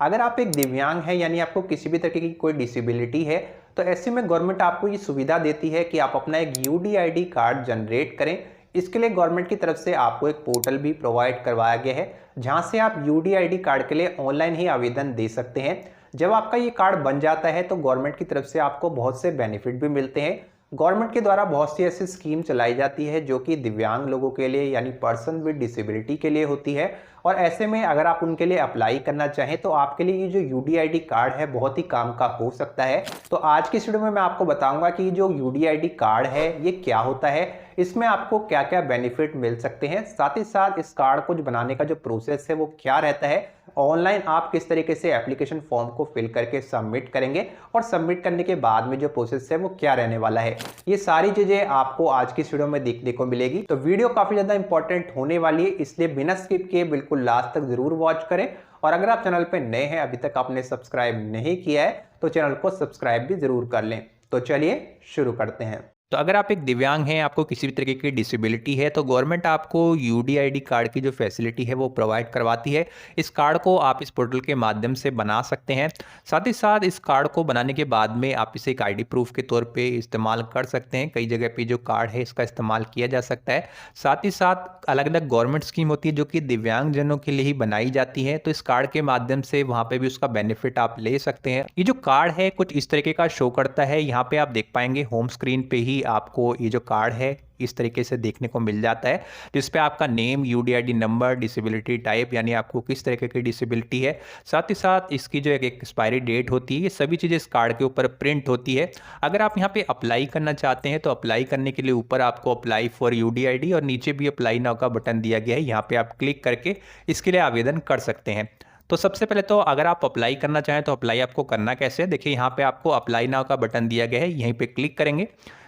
अगर आप एक दिव्यांग हैं यानी आपको किसी भी तरीके की कोई डिसेबिलिटी है, तो ऐसे में गवर्नमेंट आपको ये सुविधा देती है कि आप अपना एक यूडीआईडी कार्ड जनरेट करें। इसके लिए गवर्नमेंट की तरफ से आपको एक पोर्टल भी प्रोवाइड करवाया गया है, जहां से आप यूडीआईडी कार्ड के लिए ऑनलाइन ही आवेदन दे सकते हैं। जब आपका ये कार्ड बन जाता है तो गवर्नमेंट की तरफ से आपको बहुत से बेनिफिट भी मिलते हैं। गवर्नमेंट के द्वारा बहुत सी ऐसी स्कीम चलाई जाती है जो कि दिव्यांग लोगों के लिए यानी पर्सन विद डिसेबिलिटी के लिए होती है, और ऐसे में अगर आप उनके लिए अप्लाई करना चाहें तो आपके लिए ये जो यूडीआईडी कार्ड है बहुत ही काम का हो सकता है। तो आज की इस वीडियो में मैं आपको बताऊंगा कि जो यूडीआईडी कार्ड है ये क्या होता है, इसमें आपको क्या क्या बेनिफिट मिल सकते हैं, साथ ही साथ इस कार्ड को बनाने का जो प्रोसेस है वो क्या रहता है, ऑनलाइन आप किस तरीके से एप्लीकेशन फॉर्म को फिल करके सबमिट करेंगे और सबमिट करने के बाद में जो प्रोसेस है वो क्या रहने वाला है, ये सारी चीजें आपको आज की इस वीडियो में देखने को मिलेगी। तो वीडियो काफी ज्यादा इंपॉर्टेंट होने वाली है, इसलिए बिना स्किप किए बिल्कुल लास्ट तक जरूर वॉच करें। और अगर आप चैनल पे नए हैं, अभी तक आपने सब्सक्राइब नहीं किया है, तो चैनल को सब्सक्राइब भी जरूर कर लें। तो चलिए शुरू करते हैं। तो अगर आप एक दिव्यांग हैं, आपको किसी भी तरीके की डिसेबिलिटी है, तो गवर्नमेंट आपको यूडीआईडी कार्ड की जो फैसिलिटी है वो प्रोवाइड करवाती है। इस कार्ड को आप इस पोर्टल के माध्यम से बना सकते हैं। साथ ही साथ इस कार्ड को बनाने के बाद में आप इसे एक आईडी प्रूफ के तौर पे इस्तेमाल कर सकते हैं। कई जगह पे जो कार्ड है इसका इस्तेमाल किया जा सकता है। साथ ही साथ अलग अलग गवर्नमेंट स्कीम होती है जो कि दिव्यांग जनों के लिए ही बनाई जाती है, तो इस कार्ड के माध्यम से वहाँ पे भी उसका बेनिफिट आप ले सकते हैं। ये जो कार्ड है कुछ इस तरीके का शो करता है, यहाँ पे आप देख पाएंगे होम स्क्रीन पे ही आपको ये जो कार्ड है इस तरीके से देखने को मिल जाता है, जिसपे आपका name, UDID number, disability type यानी आपको किस तरीके की डिसेबिलिटी है, साथ ही साथ इसकी जो एक एक्सपायरी डेट होती है, ये सभी चीज़ें इस कार्ड के ऊपर प्रिंट होती है। अगर आप यहाँ पे अप्लाई करना चाहते हैं तो अप्लाई करने के लिए ऊपर आपको अप्लाई फॉर यूडीआईडी और नीचे भी अप्लाई नाउ का बटन दिया गया है, यहाँ पे आप क्लिक करके इसके लिए आवेदन कर सकते हैं। तो सबसे पहले तो अगर आप अप्लाई करना चाहें तो अप्लाई आपको करना कैसे है, देखिए यहाँ पे आपको अप्लाई नाउ का बटन दिया गया है, यहीं पे क्लिक करेंगे।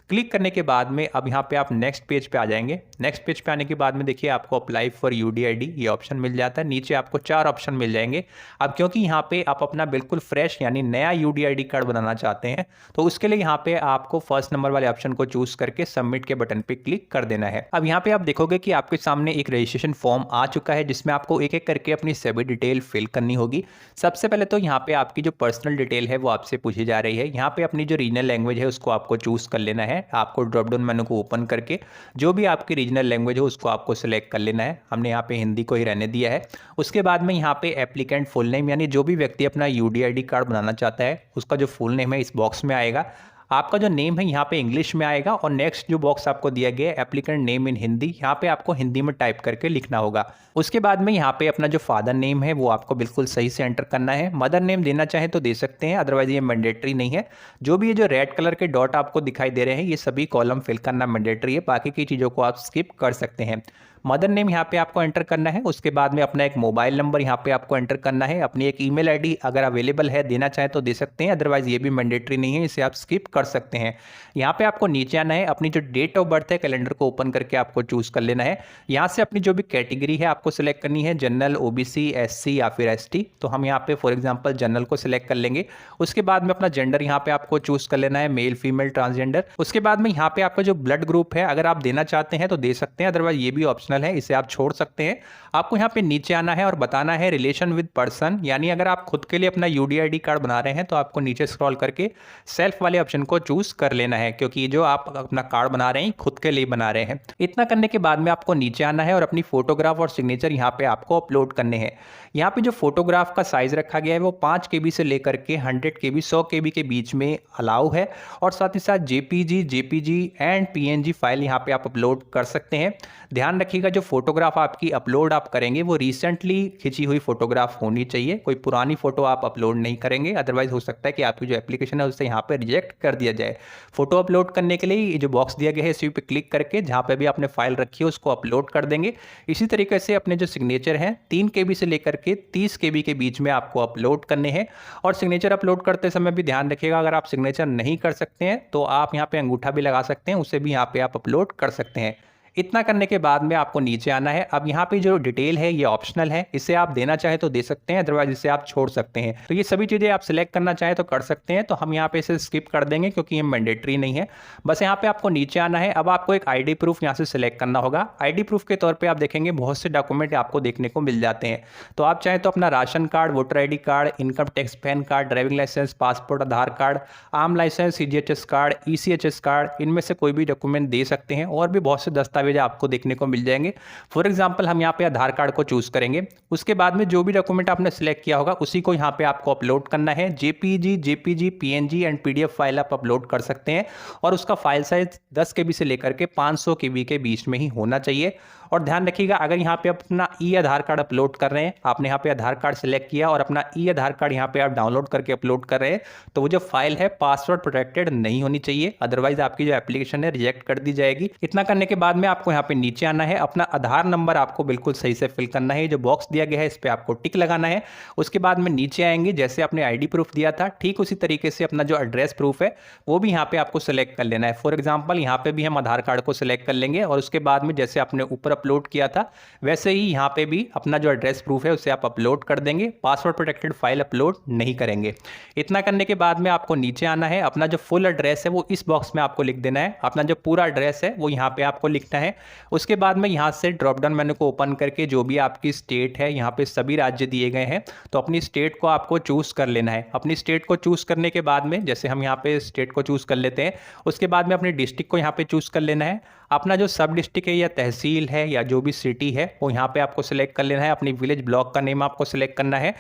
क्लिक करने के बाद में अब यहाँ पे आप नेक्स्ट पेज पे आ जाएंगे। नेक्स्ट पेज पे आने के बाद में देखिए आपको अप्लाई फॉर यूडीआईडी ये ऑप्शन मिल जाता है। नीचे आपको 4 ऑप्शन मिल जाएंगे। अब क्योंकि यहाँ पे आप अपना बिल्कुल फ्रेश यानी नया यूडीआईडी कार्ड बनाना चाहते हैं, तो उसके लिए यहाँ पे आपको फर्स्ट नंबर वाले ऑप्शन को चूज करके सबमिट के बटन पे क्लिक कर देना है। अब यहाँ पे आप देखोगे कि आपके सामने एक रजिस्ट्रेशन फॉर्म आ चुका है, जिसमें आपको एक एक करके अपनी सभी डिटेल फिल करनी होगी। सबसे पहले तो यहाँ पे आपकी जो पर्सनल डिटेल है वो आपसे पूछी जा रही है। यहाँ पे अपनी जो रीजनल लैंग्वेज है उसको आपको चूज कर लेना है। आपको ड्रॉप डाउन मेनू को ओपन करके जो भी आपकी रीजनल लैंग्वेज है उसको आपको सिलेक्ट कर लेना है। हमने यहाँ पे हिंदी को ही रहने दिया है। उसके बाद में यहाँ पे एप्लीकेंट फुल नेम यानी जो भी व्यक्ति अपना यूडीआईडी कार्ड बनाना चाहता है उसका जो फुल नेम है इस बॉक्स में आएगा। आपका जो नेम है यहाँ पे इंग्लिश में आएगा, और नेक्स्ट जो बॉक्स आपको दिया गया है एप्लीकेंट नेम इन हिंदी, यहाँ पे आपको हिंदी में टाइप करके लिखना होगा। उसके बाद में यहाँ पे अपना जो फादर नेम है वो आपको बिल्कुल सही से एंटर करना है। मदर नेम देना चाहें तो दे सकते हैं, अदरवाइज ये मैंडेटरी नहीं है। जो भी ये जो रेड कलर के डॉट आपको दिखाई दे रहे हैं ये सभी कॉलम फिल करना मैंडेटरी है, बाकी की चीज़ों को आप स्किप कर सकते हैं। मदर नेम यहाँ पे आपको एंटर करना है। उसके बाद में अपना एक मोबाइल नंबर यहाँ पे आपको एंटर करना है। अपनी एक ईमेल आईडी अगर अवेलेबल है देना चाहें तो दे सकते हैं, अदरवाइज ये भी मैंडेटरी नहीं है, इसे आप स्किप कर सकते हैं। यहाँ पे आपको नीचे आना है, अपनी जो डेट ऑफ बर्थ है कैलेंडर को ओपन करके आपको चूज कर लेना है। यहाँ से अपनी जो भी कैटेगरी है आपको सिलेक्ट करनी है, जनरल, ओबीसी, एससी या फिर एसटी। तो हम यहाँ पे फॉर एग्जाम्पल जनरल को सिलेक्ट कर लेंगे। उसके बाद में अपना जेंडर यहाँ पे आपको चूज कर लेना है, मेल, फीमेल, ट्रांसजेंडर। उसके बाद में यहाँ पे आपका जो ब्लड ग्रुप है अगर आप देना चाहते हैं तो दे सकते हैं, अदरवाइज ये भी ऑप्शनल है, इसे आप छोड़ सकते हैं। आपको यहाँ पे नीचे आना है और बताना है रिलेशन विद पर्सन, यानी अगर आप खुद के लिए अपना यूडीआईडी कार्ड बना रहे हैं तो आपको नीचे स्क्रॉल करके सेल्फ वाले ऑप्शन को चूज कर लेना है, क्योंकि जो आप अपना कार्ड बना रहे हैं खुद के लिए बना रहे हैं। इतना करने के बाद में आपको नीचे आना है और अपनी फोटोग्राफ और सिग्नेचर यहाँ पे आपको अपलोड करने हैं। यहाँ पे जो फोटोग्राफ का साइज रखा गया है वो 5 KB से लेकर के 100 KB 100 KB के बीच में अलाउ है, और साथ ही साथ जेपीजी एंड पीएनजी फाइल यहाँ पे आप अपलोड कर सकते हैं। ध्यान रखिएगा जो फोटोग्राफ आपकी अपलोड आप करेंगे वो रिसेंटली खिंची हुई फोटोग्राफ होनी चाहिए, कोई पुरानी फोटो आप अपलोड नहीं करेंगे, अदरवाइज हो सकता है कि आपकी जो एप्लीकेशन है उससे यहाँ पे रिजेक्ट कर दिया जाए। फोटो अपलोड करने के लिए ये जो बॉक्स दिया गया है इसी पे क्लिक करके जहाँ पे भी आपने फाइल रखी है उसको अपलोड कर देंगे। इसी तरीके से अपने जो सिग्नेचर हैं 3 KB से लेकर के 30 KB के बीच में आपको अपलोड करने हैं। और सिग्नेचर अपलोड करते समय भी ध्यान रखिएगा अगर आप सिग्नेचर नहीं कर सकते हैं तो आप यहाँ पे अंगूठा भी लगा सकते हैं, उसे भी यहाँ पे आप अपलोड कर सकते हैं। इतना करने के बाद में आपको नीचे आना है। अब यहाँ पे जो डिटेल है ये ऑप्शनल है, इसे आप देना चाहे तो दे सकते हैं, अदरवाइज इसे आप छोड़ सकते हैं। तो ये सभी चीज़ें आप सिलेक्ट करना चाहें तो कर सकते हैं, तो हम यहाँ पे इसे स्किप कर देंगे क्योंकि ये मैंडेटरी नहीं है। बस यहाँ पे आपको नीचे आना है। अब आपको एक आईडी प्रूफ यहाँ से सिलेक्ट करना होगा। आईडी प्रूफ के तौर पे आप देखेंगे बहुत से डॉक्यूमेंट आपको देखने को मिल जाते हैं। तो आप चाहें तो अपना ration card, voter ID card, income tax PAN card, driving licence, passport, Aadhaar card, आम licence, CGHS card, ECHS card, इनमें से कोई भी डॉक्यूमेंट दे सकते हैं। और भी बहुत से दस्तावेज आपको देखने को मिल जाएंगे। फॉर एग्जाम्पल हम यहाँ पे आधार कार्ड को चूज करेंगे। उसके बाद में जो भी डॉक्यूमेंट आपने सिलेक्ट किया होगा उसी को यहाँ पे आपको अपलोड करना है। JPG, PNG and PDF file आप अपलोड कर सकते हैं और उसका फाइल साइज 10 केबी से लेकर के 500 केबी के बीच में ही होना चाहिए। और ध्यान रखिएगा, अगर यहाँ पे आप अपना ई आधार कार्ड अपलोड कर रहे हैं, आपने यहाँ पे आधार कार्ड सिलेक्ट किया और अपना ई आधार कार्ड यहाँ पे आप डाउनलोड करके अपलोड कर रहे हैं, तो वो जो फाइल है पासवर्ड प्रोटेक्टेड नहीं होनी चाहिए, अदरवाइज आपकी जो एप्लीकेशन है रिजेक्ट कर दी जाएगी। इतना करने के बाद में आपको यहाँ पे नीचे आना है। अपना आधार नंबर आपको बिल्कुल सही से फिल करना है। जो बॉक्स दिया गया है इस पर आपको टिक लगाना है। उसके बाद में नीचे आएंगे, जैसे आपने आईडी प्रूफ दिया था ठीक उसी तरीके से अपना जो एड्रेस प्रूफ है वो भी यहाँ पे आपको सिलेक्ट कर लेना है। फॉर एग्जाम्पल यहाँ पे भी हम आधार कार्ड को सिलेक्ट कर लेंगे और उसके बाद में जैसे आपने ऊपर अपलोड किया था वैसे ही यहाँ पे भी अपना जो एड्रेस प्रूफ है उसे आप अपलोड कर देंगे। पासवर्ड प्रोटेक्टेड फाइल अपलोड नहीं करेंगे। इतना करने के बाद में आपको नीचे आना है। अपना जो फुल एड्रेस है वो इस बॉक्स में आपको लिख देना है। अपना जो पूरा एड्रेस है वो यहाँ पे आपको लिखना है। उसके बाद में यहाँ से ड्रॉप डाउन मेन्यू को ओपन करके जो भी आपकी स्टेट है, यहाँ पे सभी राज्य दिए गए हैं, तो अपनी स्टेट को आपको चूज कर लेना है। अपनी स्टेट को चूज करने के बाद में जैसे हम यहाँ पे स्टेट को चूज कर लेते हैं, उसके बाद में अपने डिस्ट्रिक्ट को यहाँ पे चूज कर लेना है। अपना जो सब डिस्ट्रिक्ट है या तहसील है या जो भी सिटी है वो यहाँ पे आपको सिलेक्ट कर लेना है। अपनी विलेज ब्लॉक का नेम आपको सिलेक्ट करना है।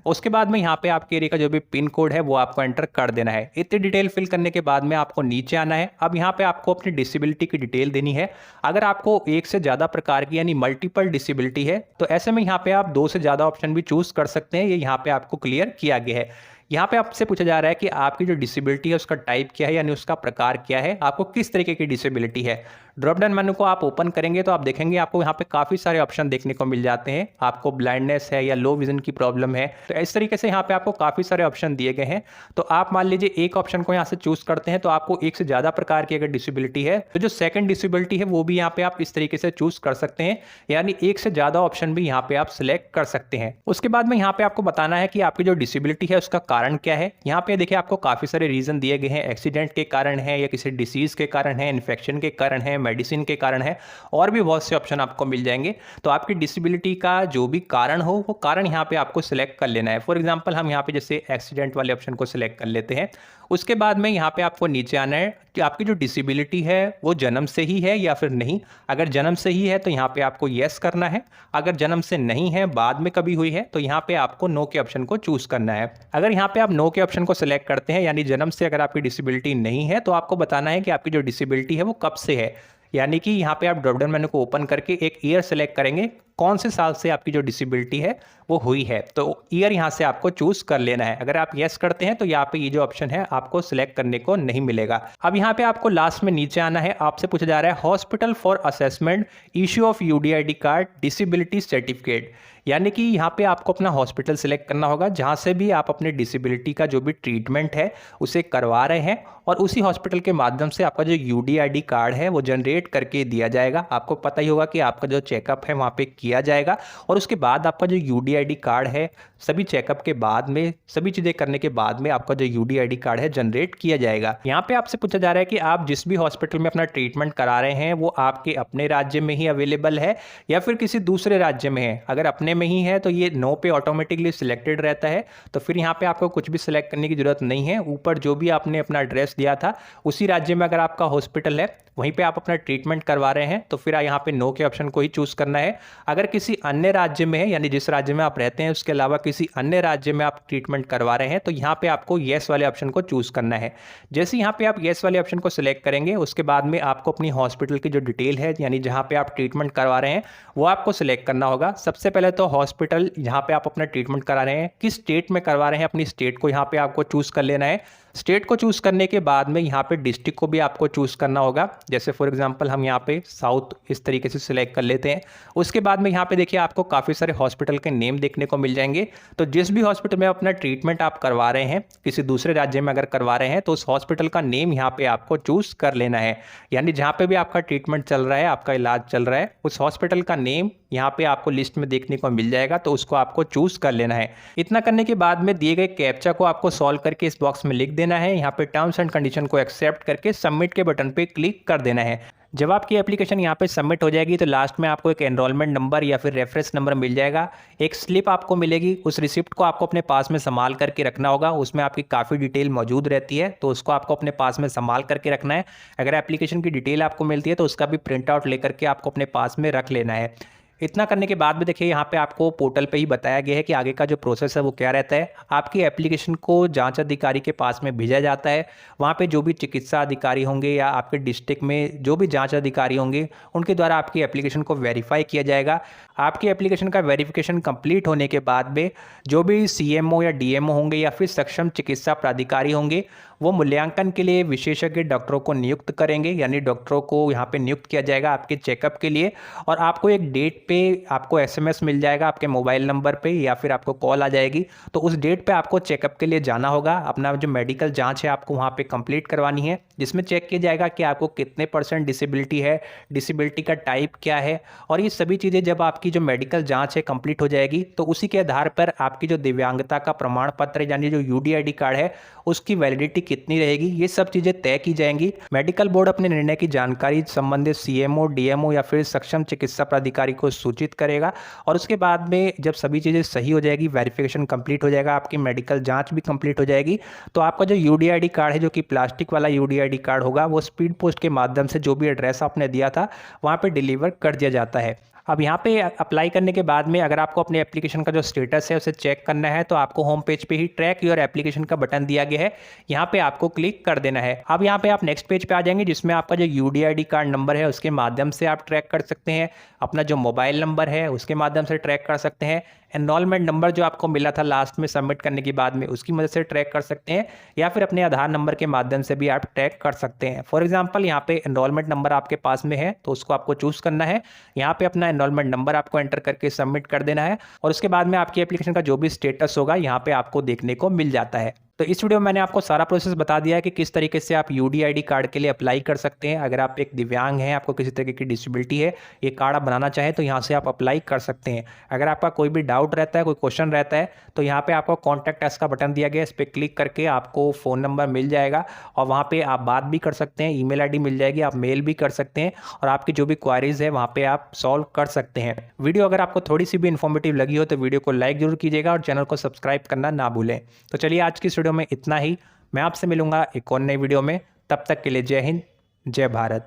उसके बाद में यहाँ पे आपके एरिया का जो भी पिन कोड है वो आपको एंटर कर देना है। इतनी डिटेल फिल करने के बाद में आपको नीचे आना है। अब यहाँ पे आपको अपनी डिसेबिलिटी की डिटेल देनी है। अगर आपको एक से ज़्यादा प्रकार की यानी मल्टीपल डिसेबिलिटी है तो ऐसे में यहाँ पे आप 2 से ज़्यादा ऑप्शन भी चूज कर सकते हैं। ये यहाँ पे आपको क्लियर किया गया है। यहाँ पे आपसे पूछा जा रहा है कि आपकी जो डिसेबिलिटी है उसका टाइप क्या है, यानी उसका प्रकार क्या है, आपको किस तरीके की डिसेबिलिटी है। ड्रॉप डाउन मेन्यू को आप ओपन करेंगे तो आप देखेंगे आपको यहाँ पे काफ़ी सारे ऑप्शन देखने को मिल जाते हैं। आपको ब्लाइंडनेस है या लो विजन की प्रॉब्लम है, तो इस तरीके से यहाँ पे आपको काफ़ी सारे ऑप्शन दिए गए हैं। तो आप मान लीजिए एक ऑप्शन को यहाँ से चूज करते हैं तो आपको एक से ज़्यादा प्रकार की अगर डिसेबिलिटी है तो जो सेकंड डिसेबिलिटी है वो भी यहाँ पे आप इस तरीके से चूज कर सकते हैं, यानी एक से ज़्यादा ऑप्शन भी यहाँ पे आप सिलेक्ट कर सकते हैं। उसके बाद में यहाँ पे आपको बताना है कि आपकी जो डिसेबिलिटी है उसका कारण क्या है। यहाँ पे देखिए आपको काफ़ी सारे रीजन दिए गए हैं। एक्सीडेंट के कारण है या किसी डिसीज के कारण है, इन्फेक्शन के कारण है, मेडिसिन के कारण है, और भी बहुत से ऑप्शन आपको मिल जाएंगे। तो आपकी डिसेबिलिटी का जो भी कारण हो वो कारण यहाँ पे आपको सिलेक्ट कर लेना है। फॉर एग्जांपल हम यहाँ पे जैसे एक्सीडेंट वाले ऑप्शन को सिलेक्ट कर लेते हैं। उसके बाद में यहाँ पे आपको नीचे आना है कि आपकी जो डिसेबिलिटी है वो जन्म से ही है या फिर नहीं। अगर जन्म से ही है तो यहाँ पे आपको येस करना है। अगर जन्म से नहीं है, बाद में कभी हुई है, तो यहाँ पे आपको नो के ऑप्शन को चूज करना है। अगर यहाँ पे आप नो के ऑप्शन को सिलेक्ट करते हैं यानी जन्म से अगर आपकी डिसेबिलिटी नहीं है, तो आपको बताना है कि आपकी जो डिसेबिलिटी है वो कब से है। यानी कि यहाँ पे आप ड्रॉप डाउन मेन्यू को ओपन करके एक ईयर सेलेक्ट करेंगे, कौन से साल से आपकी जो डिसेबिलिटी है वो हुई है, तो ईयर यहाँ से आपको चूज कर लेना है। अगर आप यस करते हैं तो यहाँ पे ये जो ऑप्शन है आपको सिलेक्ट करने को नहीं मिलेगा। अब यहाँ पे आपको लास्ट में नीचे आना है। आपसे पूछा जा रहा है hospital for assessment issue of UDID card disability certificate, यानी कि यहाँ पे आपको अपना हॉस्पिटल सिलेक्ट करना होगा जहाँ से भी आप अपने डिसेबिलिटी का जो भी ट्रीटमेंट है उसे करवा रहे हैं, और उसी हॉस्पिटल के माध्यम से आपका जो यूडीआईडी कार्ड है वो जनरेट करके दिया जाएगा। आपको पता ही होगा कि आपका जो चेकअप है वहाँ पे किया जाएगा और उसके बाद आपका जो यूडीआईडी कार्ड है सभी चेकअप के बाद में, सभी चीज़ें करने के बाद में आपका जो यूडीआईडी कार्ड है जनरेट किया जाएगा। यहाँ पे आपसे पूछा जा रहा है कि आप जिस भी हॉस्पिटल में अपना ट्रीटमेंट करा रहे हैं वो आपके अपने राज्य में ही अवेलेबल है या फिर किसी दूसरे राज्य में है। अगर अपने में ही है तो ये नो पे ऑटोमेटिकली सिलेक्टेड रहता है, तो फिर यहाँ पे आपको कुछ भी सिलेक्ट करने की जरूरत नहीं है। ऊपर जो भी आपने अपना एड्रेस दिया था उसी राज्य में अगर आपका हॉस्पिटल है वहीं पे आप अपना ट्रीटमेंट करवा रहे हैं तो फिर यहाँ पे नो के ऑप्शन को ही चूज करना है। अगर किसी अन्य राज्य में है यानी जिस राज्य में आप रहते हैं उसके अलावा किसी अन्य राज्य में आप ट्रीटमेंट करवा रहे हैं तो यहाँ पे आपको येस वाले ऑप्शन को चूज करना है। जैसे यहाँ पे आप येस वाले ऑप्शन को सिलेक्ट करेंगे उसके बाद में आपको अपनी हॉस्पिटल की जो डिटेल है यानी जहाँ पे आप ट्रीटमेंट करवा रहे हैं वो आपको सिलेक्ट करना होगा। सबसे पहले तो हॉस्पिटल जहाँ पे आप अपना ट्रीटमेंट करा रहे हैं किस स्टेट में करवा रहे हैं अपनी स्टेट को यहाँ पे आपको चूज कर लेना है। स्टेट को चूज़ करने के बाद में यहाँ पे डिस्ट्रिक्ट को भी आपको चूज़ करना होगा। जैसे फॉर एग्जांपल हम यहाँ पे साउथ इस तरीके से सिलेक्ट कर लेते हैं। उसके बाद में यहाँ पे देखिए आपको काफ़ी सारे हॉस्पिटल के नेम देखने को मिल जाएंगे। तो जिस भी हॉस्पिटल में अपना ट्रीटमेंट आप करवा रहे हैं, किसी दूसरे राज्य में अगर करवा रहे हैं, तो उस हॉस्पिटल का नेम यहाँ पे आपको चूज़ कर लेना है। यानी जहाँ पे भी आपका ट्रीटमेंट चल रहा है, आपका इलाज चल रहा है, उस हॉस्पिटल का नेम यहाँ पे आपको लिस्ट में देखने को मिल जाएगा, तो उसको आपको चूज़ कर लेना है। इतना करने के बाद में दिए गए कैप्चा को आपको सॉल्व करके इस बॉक्स में लिख देना है। यहाँ पे टर्म्स एंड कंडीशन को एक्सेप्ट करके सबमिट के बटन पे क्लिक कर देना है। जब आपकी एप्लीकेशन यहाँ पे सबमिट हो जाएगी तो लास्ट में आपको एक एनरोलमेंट नंबर या फिर रेफरेंस नंबर मिल जाएगा, एक स्लिप आपको मिलेगी। उस रिसिप्ट को आपको अपने पास में संभाल करके रखना होगा। उसमें आपकी काफ़ी डिटेल मौजूद रहती है, तो उसको आपको अपने पास में संभाल करके रखना है। अगर एप्लीकेशन की डिटेल आपको मिलती है तो उसका भी प्रिंट आउट लेकर के आपको अपने पास में रख लेना है। इतना करने के बाद भी देखिए यहाँ पे आपको पोर्टल पे ही बताया गया है कि आगे का जो प्रोसेस है वो क्या रहता है। आपकी एप्लीकेशन को जांच अधिकारी के पास में भेजा जाता है। वहाँ पे जो भी चिकित्सा अधिकारी होंगे या आपके डिस्ट्रिक्ट में जो भी जांच अधिकारी होंगे, उनके द्वारा आपकी एप्लीकेशन को वेरीफाई किया जाएगा। आपकी एप्लीकेशन का वेरिफिकेशन कंप्लीट होने के बाद में जो भी सीएमओ या डीएमओ होंगे या फिर सक्षम चिकित्सा प्राधिकारी होंगे, वो मूल्यांकन के लिए विशेषज्ञ डॉक्टरों को नियुक्त करेंगे। यानी डॉक्टरों को यहाँ पे नियुक्त किया जाएगा आपके चेकअप के लिए, और आपको एक डेट पे आपको एसएमएस मिल जाएगा आपके मोबाइल नंबर पे या फिर आपको कॉल आ जाएगी। तो उस डेट पे आपको चेकअप के लिए जाना होगा। अपना जो मेडिकल जांच है आपको वहाँ पे कंप्लीट करवानी है, जिसमें चेक किया जाएगा कि आपको कितने % डिसेबिलिटी है, डिसेबिलिटी का टाइप क्या है, और ये सभी चीज़ें जब आपकी जो मेडिकल जांच है कंप्लीट हो जाएगी तो उसी के आधार पर आपकी जो दिव्यांगता का प्रमाण पत्र यानी जो यूडीआईडी कार्ड है उसकी वैलिडिटी कितनी रहेगी, ये सब चीज़ें तय की जाएंगी। मेडिकल बोर्ड अपने निर्णय की जानकारी संबंधित सीएमओ, डीएमओ या फिर सक्षम चिकित्सा प्राधिकारी को सूचित करेगा, और उसके बाद में जब सभी चीज़ें सही हो जाएगी, वेरिफिकेशन कंप्लीट हो जाएगा, आपकी मेडिकल जांच भी कंप्लीट हो जाएगी, तो आपका जो यूडीआईडी कार्ड है, जो कि प्लास्टिक वाला यूडीआईडी कार्ड होगा, वो स्पीड पोस्ट के माध्यम से जो भी एड्रेस आपने दिया था वहाँ पर डिलीवर कर दिया जाता है। अब यहाँ पे अप्लाई करने के बाद में अगर आपको अपने एप्लीकेशन का जो स्टेटस है उसे चेक करना है तो आपको होम पेज पे ही ट्रैक योर एप्लीकेशन का बटन दिया गया है, यहाँ पे आपको क्लिक कर देना है। अब यहाँ पे आप नेक्स्ट पेज पे आ जाएंगे, जिसमें आपका जो यूडीआईडी कार्ड नंबर है उसके माध्यम से आप ट्रैक कर सकते हैं, अपना जो मोबाइल नंबर है उसके माध्यम से ट्रैक कर सकते हैं, एनरोलमेंट नंबर जो आपको मिला था लास्ट में सबमिट करने के बाद में उसकी मदद से ट्रैक कर सकते हैं, या फिर अपने आधार नंबर के माध्यम से भी आप ट्रैक कर सकते हैं। फॉर एग्जांपल यहाँ पे एनरोलमेंट नंबर आपके पास में है तो उसको आपको चूज करना है। यहाँ पे अपना एनरोलमेंट नंबर आपको एंटर करके सबमिट कर देना है, और उसके बाद में आपकी एप्लीकेशन का जो भी स्टेटस होगा यहाँ पे आपको देखने को मिल जाता है। तो इस वीडियो में मैंने आपको सारा प्रोसेस बता दिया है कि किस तरीके से आप यूडीआईडी कार्ड के लिए अप्लाई कर सकते हैं। अगर आप एक दिव्यांग हैं, आपको किसी तरीके की डिसेबिलिटी है, ये कार्ड आप बनाना चाहें तो यहाँ से आप अप्लाई कर सकते हैं। अगर आपका कोई भी डाउट रहता है, कोई क्वेश्चन रहता है, तो यहाँ पे आपको कॉन्टैक्ट अस का बटन दिया गया है, इस पर क्लिक करके आपको फ़ोन नंबर मिल जाएगा और वहाँ पर आप बात भी कर सकते हैं। ईमेल ID मिल जाएगी, आप मेल भी कर सकते हैं, और आपकी जो भी क्वारीज है वहाँ पर आप सॉल्व कर सकते हैं। वीडियो अगर आपको थोड़ी सी भी इन्फॉर्मेटिव लगी हो तो वीडियो को लाइक जरूर कीजिएगा और चैनल को सब्सक्राइब करना ना भूलें। तो चलिए आज की इस वीडियो में इतना ही। मैं आपसे मिलूंगा एक और नई वीडियो में, तब तक के लिए जय हिंद, जय भारत।